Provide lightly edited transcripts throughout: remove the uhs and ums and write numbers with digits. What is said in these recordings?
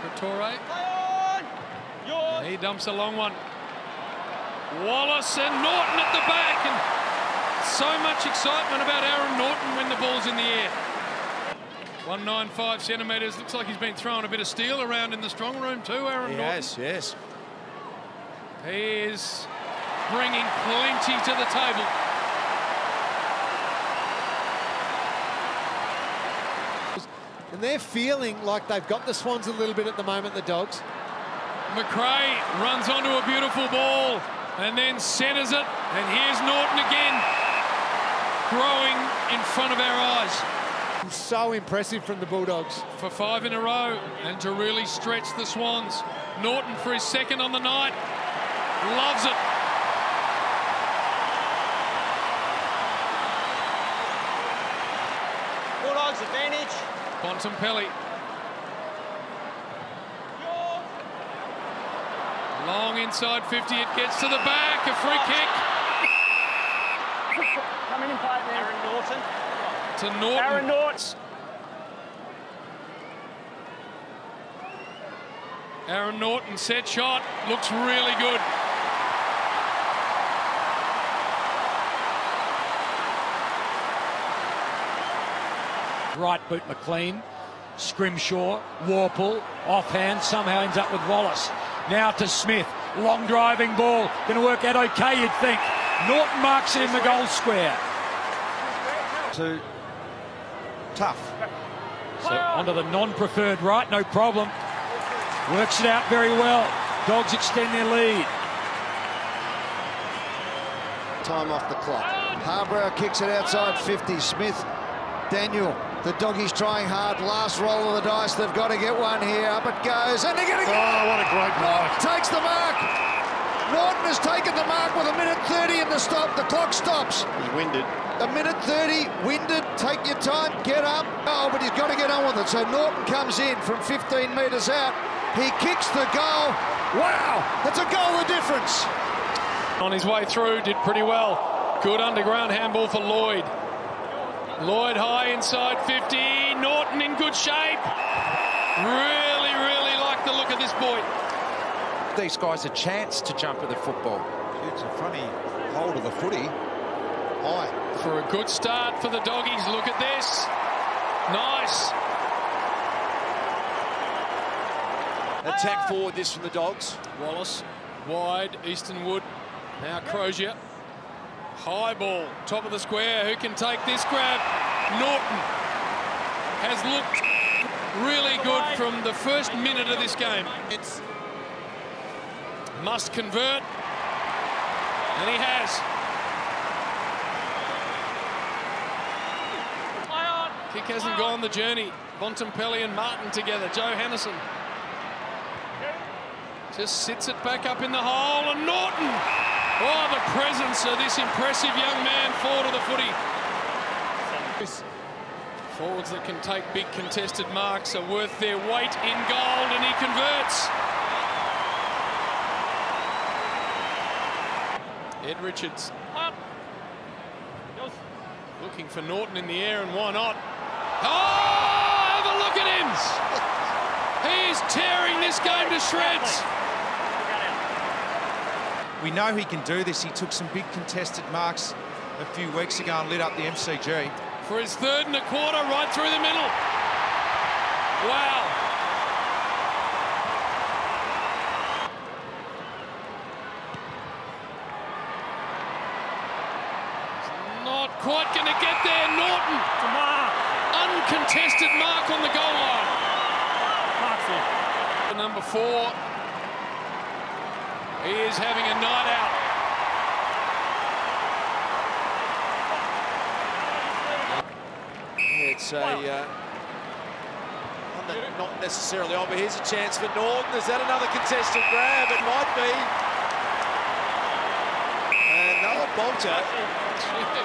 Secretore. And he dumps a long one. Wallace and Naughton at the back, and so much excitement about Aaron Naughton when the ball's in the air. 195 centimetres. Looks like he's been throwing a bit of steel around in the strong room too, Aaron Naughton. Yes. He is bringing plenty to the table. And they're feeling like they've got the Swans a little bit at the moment, the Dogs. McRae runs onto a beautiful ball and then centres it. And here's Naughton again, growing in front of our eyes. So impressive from the Bulldogs. For 5 in a row and to really stretch the Swans. Naughton for his second on the night. Loves it. Bulldogs advantage. Bontempelli. Long inside 50, it gets to the back, a free kick. Coming in play there. Aaron Naughton. To Naughton. Aaron Naughton. Aaron Naughton, set shot, looks really good. Right boot McLean, Scrimshaw, Warple, offhand, somehow ends up with Wallace. Now to Smith, long driving ball, going to work out okay, you'd think. Naughton marks it in the goal square. Too tough. So onto the non-preferred right, no problem. Works it out very well. Dogs extend their lead. Time off the clock. Harborough kicks it outside 50. Smith, Daniel. The Doggies trying hard. Last roll of the dice. They've got to get one here. Up it goes. And they're going to go. Oh, what a great mark. Takes the mark. Naughton has taken the mark with 1:30 in the stop. The clock stops. He's winded. 1:30, winded. Take your time. Get up. Oh, but he's got to get on with it. So Naughton comes in from 15 metres out. He kicks the goal. Wow. That's a goal of difference. On his way through, did pretty well. Good underground handball for Lloyd. Lloyd high inside 50. Naughton in good shape. Really like the look of this boy. These guys a chance to jump at the football. It's a funny hold of the footy. High. For a good start for the Doggies. Look at this. Nice. Attack forward this from the Dogs. Wallace wide. Eastonwood. Now Crozier. High ball, top of the square. Who can take this grab? Naughton has looked really good from the first minute of this game. It's must convert, and he has. Kick hasn't gone the journey. Bontempelli and Martin together. Joe Hannison just sits it back up in the hole, and Naughton. Oh, the presence of this impressive young man forward of the footy. Forwards that can take big contested marks are worth their weight in gold, and he converts. Ed Richards looking for Naughton in the air, and why not? Oh, have a look at him. He is tearing this game to shreds. We know he can do this. He took some big contested marks a few weeks ago and lit up the MCG. For his 3rd and a quarter, right through the middle. Wow. Not quite going to get there. Naughton. Uncontested mark on the goal line. Number 4. He is having a night out. It's not necessarily on, but here's a chance for Naughton. Is that another contested grab? It might be. And another bolter.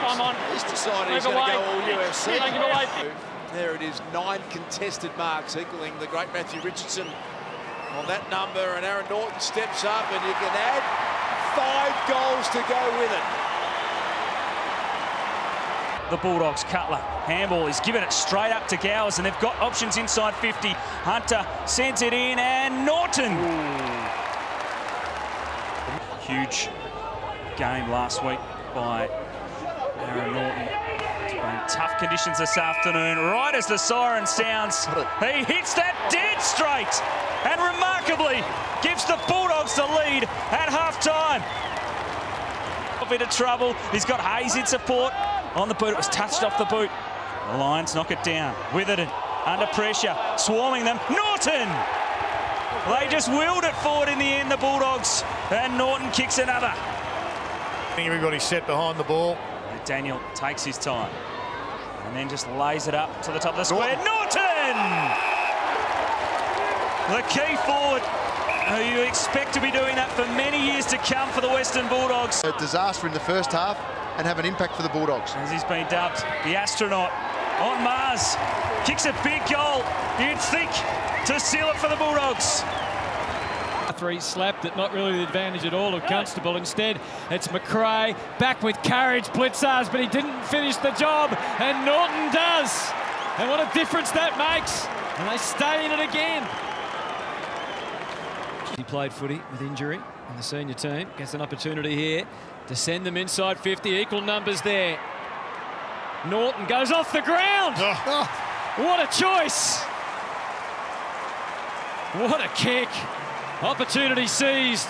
Come on. He's decided he's going to go all UFC. There it is, 9 contested marks, equaling the great Matthew Richardson on that number, and Aaron Naughton steps up, and you can add 5 goals to go with it. the Bulldogs. Cutler, handball, he's given it straight up to Gowers, and they've got options inside 50. Hunter sends it in, and Naughton. Huge game last week by Aaron Naughton. It's been tough conditions this afternoon. Right as the siren sounds, he hits that dead straight and remarkably gives the Bulldogs the lead at half-time. A bit of trouble. He's got Hayes in support on the boot. It was touched off the boot. The Lions knock it down. Witherden under pressure, swarming them. Naughton! They just wheeled it forward in the end, the Bulldogs, and Naughton kicks another. I think everybody's set behind the ball. And Daniel takes his time and then just lays it up to the top of the square. Naughton! The key forward, who you expect to be doing that for many years to come for the Western Bulldogs. A disaster in the first half and have an impact for the Bulldogs. As he's been dubbed the astronaut on Mars. Kicks a big goal, you'd think, to seal it for the Bulldogs. Three slapped it, not really the advantage at all of Constable. Instead, it's McRae back with courage, Blitzars, but he didn't finish the job, and Naughton does. And what a difference that makes. And they stay in it again. He played footy with injury in the senior team. Gets an opportunity here to send them inside 50. Equal numbers there. Naughton goes off the ground. What a choice. What a kick. Opportunity seized.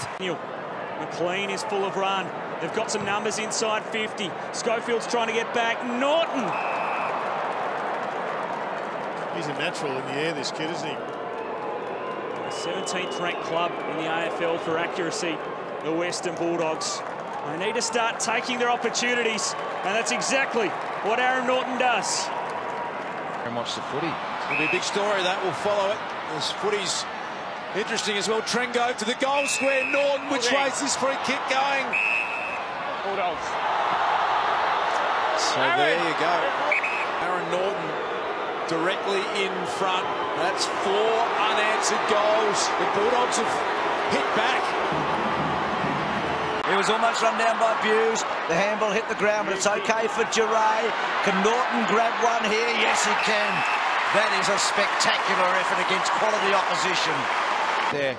McLean is full of run. They've got some numbers inside 50. Schofield's trying to get back. Naughton. He's a natural in the air, this kid, isn't he? The 17th ranked club in the AFL for accuracy, the Western Bulldogs. They need to start taking their opportunities, and that's exactly what Aaron Naughton does. And watch the footy. It'll be a big story that will follow it. This footy's interesting as well. Trengo to the goal square. Naughton, which way's this free kick going? Bulldogs. So there you go. Aaron Naughton directly in front. That's 4 unanswered goals. The Bulldogs have hit back. He was almost run down by Buse. The handball hit the ground, but it's okay for Giray. Can Naughton grab one here? Yes, he can. That is a spectacular effort against quality opposition. There.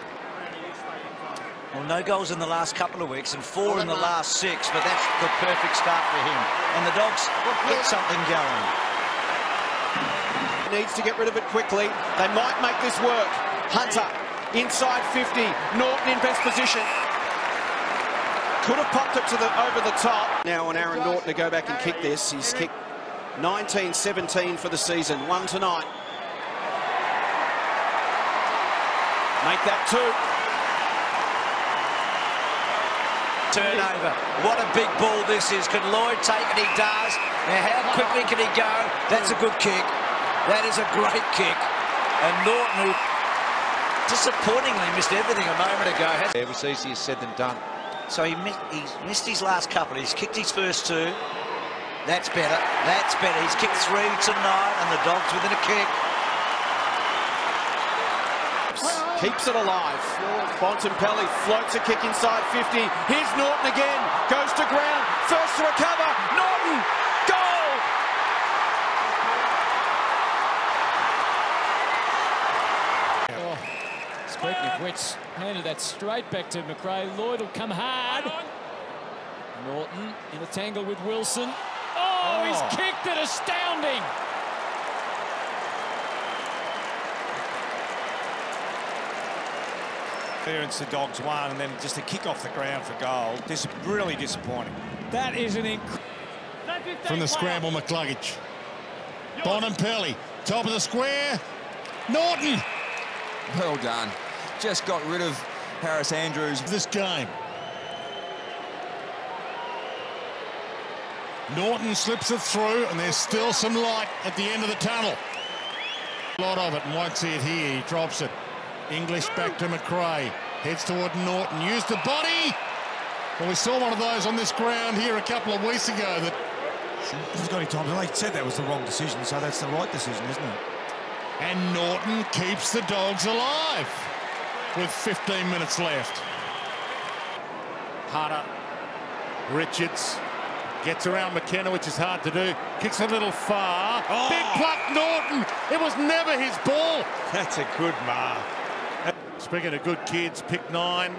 Well, no goals in the last couple of weeks and 4 in the last 6, but that's the perfect start for him. And the Dogs get something going. Needs to get rid of it quickly. They might make this work. Hunter inside 50. Naughton in best position. Could have popped it to over the top. Now on Aaron Naughton to go back and kick this. He's kicked 19-17 for the season. 1 tonight. Make that 2. Turnover. What a big ball this is. Can Lloyd take it? He does. Now how quickly can he go? That's a good kick. That is a great kick. And Naughton, who disappointingly missed everything a moment ago. It was easier said than done. So he's missed his last couple. He's kicked his first 2. That's better. That's better. He's kicked 3 tonight, and the Dogs within a kick. Keeps it alive. Bontempelli floats a kick inside 50. Here's Naughton again. Goes to ground. First to recover. Naughton. Goal! Oh, speaking of which, handed that straight back to McRae. Lloyd will come hard. Naughton in a tangle with Wilson. Oh, he's kicked it. Astounding. Clearance the Dogs won, and then just a kick off the ground for goal. This is really disappointing. That is an From the scramble, McCluggage. Bontempelli, top of the square. Naughton. Well done. Just got rid of Harris Andrews. This game. Naughton slips it through, and there's still some light at the end of the tunnel. A lot of it, and won't see it here. He drops it. English back to McRae. Heads toward Naughton. Used the body. Well, we saw one of those on this ground here a couple of weeks ago. That He's got any time. They said that was the wrong decision, so that's the right decision, isn't it? And Naughton keeps the Dogs alive with 15 minutes left. Hunter, Richards, Gets around McKenna, which is hard to do. Kicks a little far. Big pluck, Naughton. It was never his ball. That's a good mark. Speaking of good kids, picked 9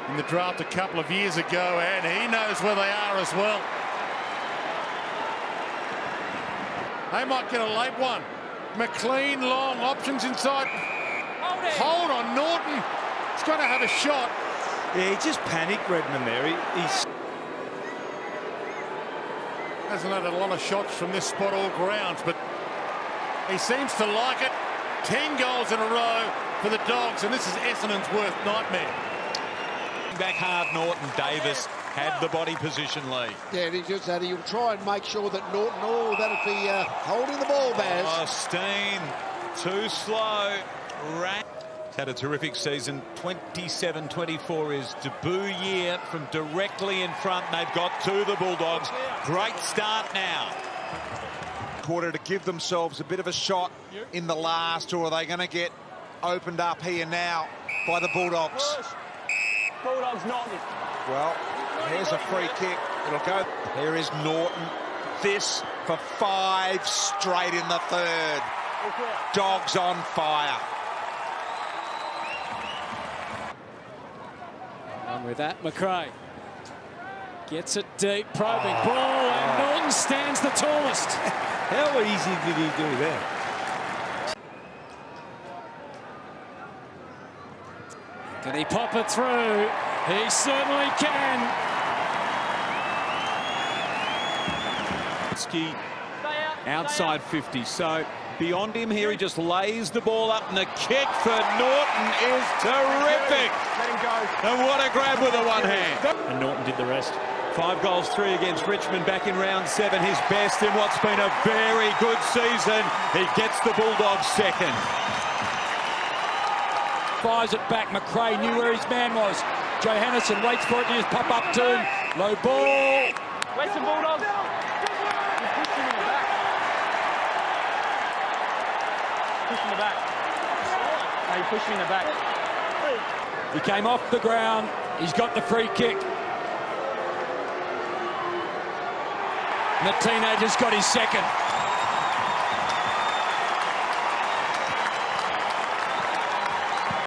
in the draft a couple of years ago, and he knows where they are as well. They might get a late one. McLean, long, options inside. Hold on, Naughton. He's going to have a shot. Yeah, he just panicked, Redmond, there. He's... Hasn't had a lot of shots from this spot all grounds, but he seems to like it. 10 goals in a row for the Dogs, and this is Essendon's worst nightmare. Back hard, Naughton. Davis had the body position lead. Yeah, and he just had. He'll try and make sure that Naughton, that'll be holding the ball, Baz. Oh, Steen, too slow. He's had a terrific season. 27-24 his debut year from directly in front. They've got to the Bulldogs. Great start now. Quarter to give themselves a bit of a shot in the last, or are they going to get opened up here now by the Bulldogs? Bulldogs, Naughton. Well, here's a free kick. It'll go. Here is Naughton. This for 5 straight in the third. Dogs on fire. And with that, McRae gets it deep, probing ball, and Naughton stands the tallest. How easy did he do that? Can he pop it through? He certainly can. Outside 50, so beyond him here, he just lays the ball up, and the kick for Naughton is terrific. Let him go. And what a grab with the one hand. And Naughton did the rest. 5 goals, 3 against Richmond back in round 7. His best in what's been a very good season. He gets the Bulldogs second. Fires it back. McRae knew where his man was. Johannesson waits for it to just pop up to him. Low ball. Western Bulldogs. He's pushing in the back. Pushing the back. No, he's pushing in the back. He came off the ground. He's got the free kick. And the teenager's got his second.